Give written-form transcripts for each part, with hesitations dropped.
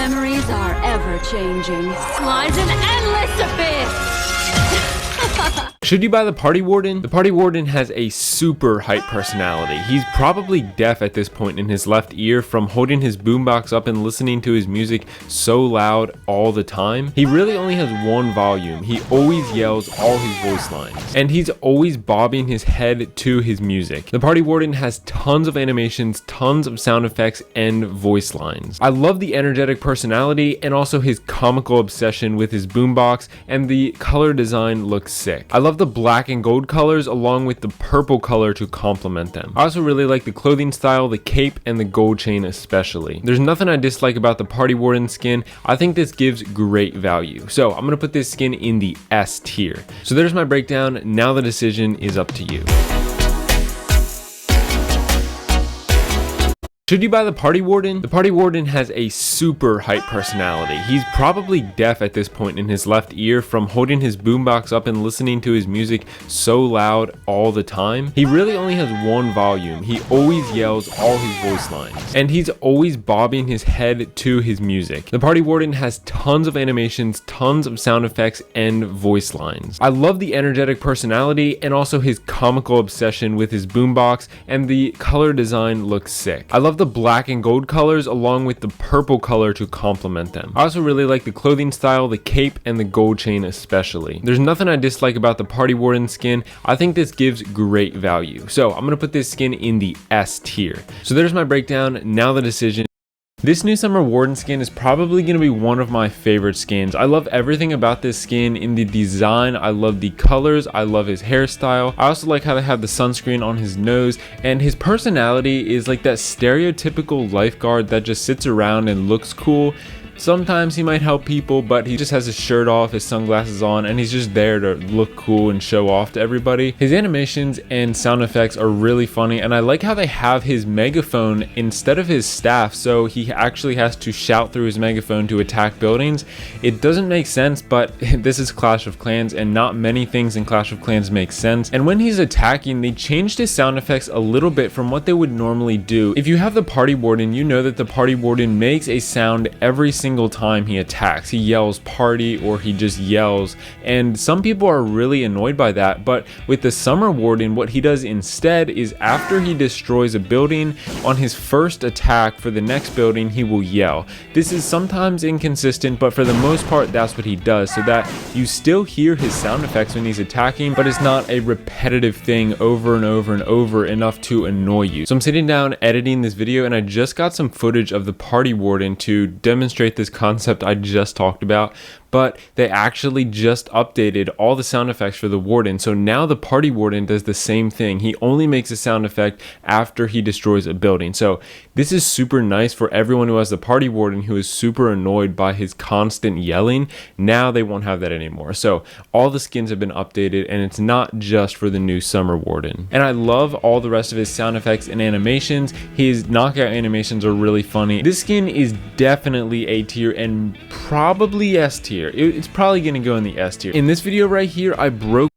memories are ever changing. Lies an endless abyss! Should you buy the Party Warden? The Party Warden has a super hype personality. He's probably deaf at this point in his left ear from holding his boombox up and listening to his music so loud all the time. He really only has one volume. He always yells all his voice lines, and he's always bobbing his head to his music. The Party Warden has tons of animations, tons of sound effects, and voice lines. I love the energetic personality and also his comical obsession with his boombox, and the color design looks sick. I love the black and gold colors along with the purple color to complement them. I also really like the clothing style, the cape, and the gold chain especially. There's nothing I dislike about the Party Warden skin. I think this gives great value. So I'm gonna put this skin in the S tier. So there's my breakdown. Now the decision is up to you. Should you buy the Party Warden? The Party Warden has a super hype personality. He's probably deaf at this point in his left ear from holding his boombox up and listening to his music so loud all the time. He really only has one volume. He always yells all his voice lines, and he's always bobbing his head to his music. The Party Warden has tons of animations, tons of sound effects, and voice lines. I love the energetic personality and also his comical obsession with his boombox, and the color design looks sick. I love the black and gold colors along with the purple color to complement them. I also really like the clothing style, the cape, and the gold chain especially. There's nothing I dislike about the Party Warden skin. I think this gives great value. So I'm gonna put this skin in the S tier. So there's my breakdown. Now the decision. This new summer Warden skin is probably going to be one of my favorite skins. I love everything about this skin. In the design, I love the colors, I love his hairstyle. I also like how they have the sunscreen on his nose, and his personality is like that stereotypical lifeguard that just sits around and looks cool. Sometimes he might help people, but he just has his shirt off, his sunglasses on, and he's just there to look cool and show off to everybody. His animations and sound effects are really funny, and I like how they have his megaphone instead of his staff, so he actually has to shout through his megaphone to attack buildings. It doesn't make sense, but this is Clash of Clans, and not many things in Clash of Clans make sense. And when he's attacking, they changed his sound effects a little bit from what they would normally do. If you have the Party Warden, you know that the Party Warden makes a sound every single time he attacks. He yells party, or he just yells, and some people are really annoyed by that. But with the Summer Warden, what he does instead is after he destroys a building, on his first attack for the next building, he will yell. This is sometimes inconsistent, but for the most part that's what he does, so that you still hear his sound effects when he's attacking, but it's not a repetitive thing over and over and over enough to annoy you. So I'm sitting down editing this video, and I just got some footage of the Party Warden to demonstrate this concept I just talked about, but they actually just updated all the sound effects for the Warden. So now the Party Warden does the same thing. He only makes a sound effect after he destroys a building. So this is super nice for everyone who has the Party Warden who is super annoyed by his constant yelling. Now they won't have that anymore. So all the skins have been updated, and it's not just for the new Summer Warden. And I love all the rest of his sound effects and animations. His knockout animations are really funny. This skin is definitely A tier and probably S tier. It's probably gonna go in the S tier. In this video right here, I broke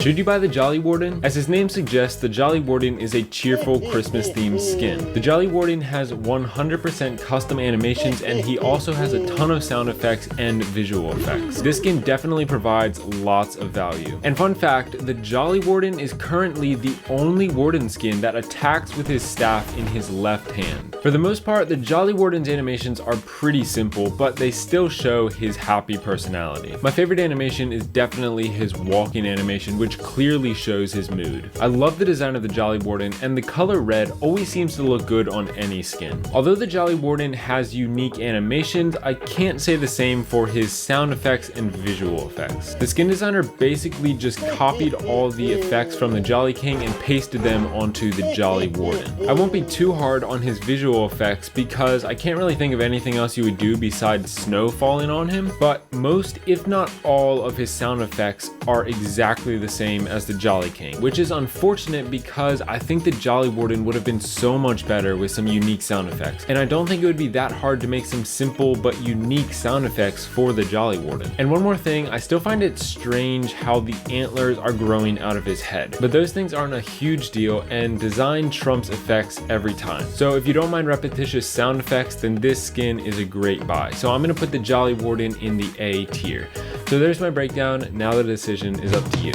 Should you buy the Jolly Warden? As his name suggests, the Jolly Warden is a cheerful Christmas themed skin. The Jolly Warden has 100% custom animations, and he also has a ton of sound effects and visual effects. This skin definitely provides lots of value. And fun fact, the Jolly Warden is currently the only Warden skin that attacks with his staff in his left hand. For the most part, the Jolly Warden's animations are pretty simple, but they still show his happy personality. My favorite animation is definitely his walking animation, which clearly shows his mood. I love the design of the Jolly Warden, and the color red always seems to look good on any skin. Although the Jolly Warden has unique animations, I can't say the same for his sound effects and visual effects. The skin designer basically just copied all the effects from the Jolly King and pasted them onto the Jolly Warden. I won't be too hard on his visual effects because I can't really think of anything else you would do besides snow falling on him, but most, if not all, of his sound effects are exactly the same same as the Jolly King, which is unfortunate because I think the Jolly Warden would have been so much better with some unique sound effects. And I don't think it would be that hard to make some simple but unique sound effects for the Jolly Warden. And one more thing, I still find it strange how the antlers are growing out of his head, but those things aren't a huge deal, and design trumps effects every time. So if you don't mind repetitious sound effects, then this skin is a great buy. So I'm gonna put the Jolly Warden in the A tier. So there's my breakdown. Now the decision is up to you.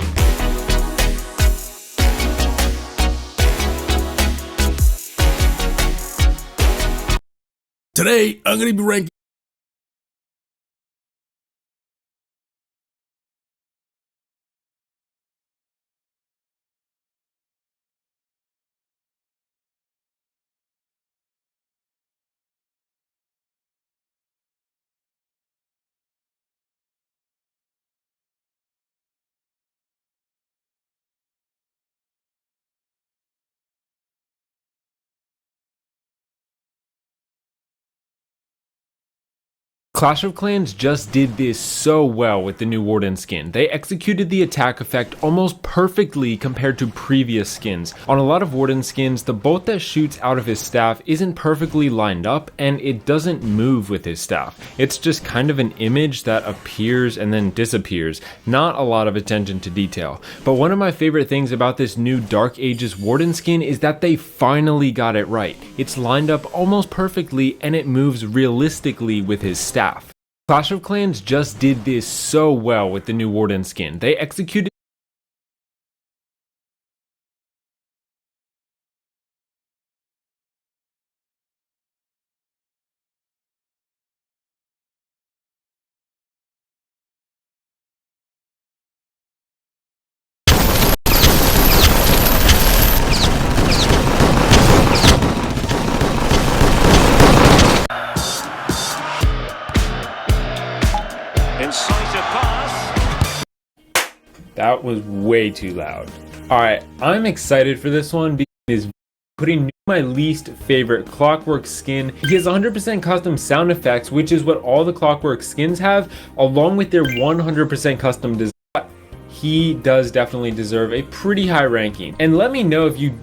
Today, I'm going to be ranking Clash of Clans just did this so well with the new Warden skin. They executed the attack effect almost perfectly compared to previous skins. On a lot of Warden skins, the bolt that shoots out of his staff isn't perfectly lined up and it doesn't move with his staff. It's just kind of an image that appears and then disappears. Not a lot of attention to detail. But one of my favorite things about this new Dark Ages Warden skin is that they finally got it right. It's lined up almost perfectly and it moves realistically with his staff. Clash of Clans just did this so well with the new Warden skin. They executed incisive pass. That was way too loud. Alright, I'm excited for this one because it's putting my least favorite Clockwork skin. He has 100% custom sound effects, which is what all the Clockwork skins have, along with their 100% custom design. He does definitely deserve a pretty high ranking. And let me know if you...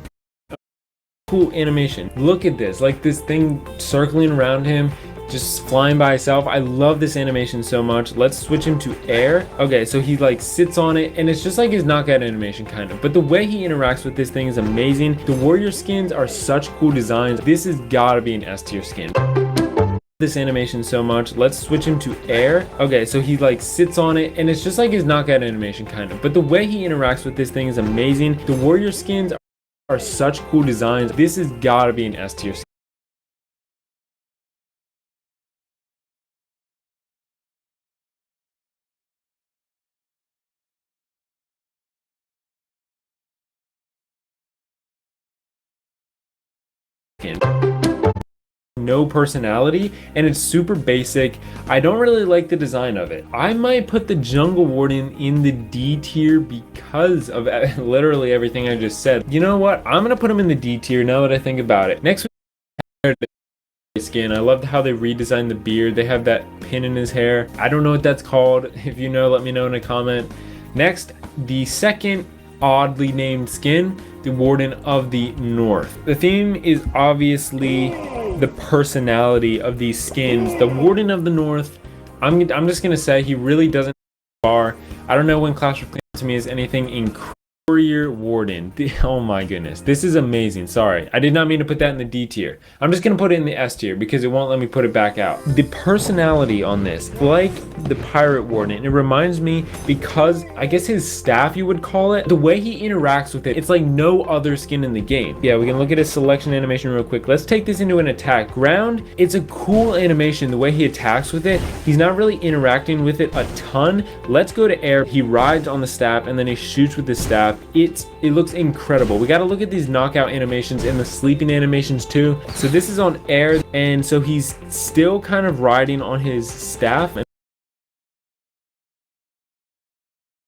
Cool animation. Look at this, like this thing circling around him, just flying by itself. I love this animation so much. Let's switch him to air. Okay, so he like sits on it and it's just like his knockout animation kind of, but the way he interacts with this thing is amazing. The warrior skins are such cool designs. This has gotta be an S tier skin. This animation so much. Let's switch him to air. Okay, so he like sits on it and it's just like his knockout animation kind of, but the way he interacts with this thing is amazing. The warrior skins are such cool designs. This has gotta be an S tier skin. No personality and it's super basic. I don't really like the design of it. I might put the Jungle Warden in the D tier because of literally everything I just said. You know what? I'm gonna put him in the D tier now that I think about it. Next we have the skin. I loved how they redesigned the beard. They have that pin in his hair. I don't know what that's called. If you know, let me know in a comment. Next, the second oddly named skin, the Warden of the North. The theme is obviously the personality of these skins. The Warden of the North, I'm just gonna say he really doesn't far. I don't know when Clash of Clans to me is anything incredible. Warrior Warden. Oh my goodness, this is amazing. Sorry, I did not mean to put that in the D tier. I'm just gonna put it in the S tier because it won't let me put it back out. The personality on this, like the Pirate Warden, it reminds me, because I guess his staff you would call it, the way he interacts with it, it's like no other skin in the game. Yeah, we can look at his selection animation real quick. Let's take this into an attack. Ground, it's a cool animation the way he attacks with it. He's not really interacting with it a ton. Let's go to air. He rides on the staff and then he shoots with his staff. It looks incredible. We got to look at these knockout animations and the sleeping animations too. So this is on air, and so he's still kind of riding on his staff.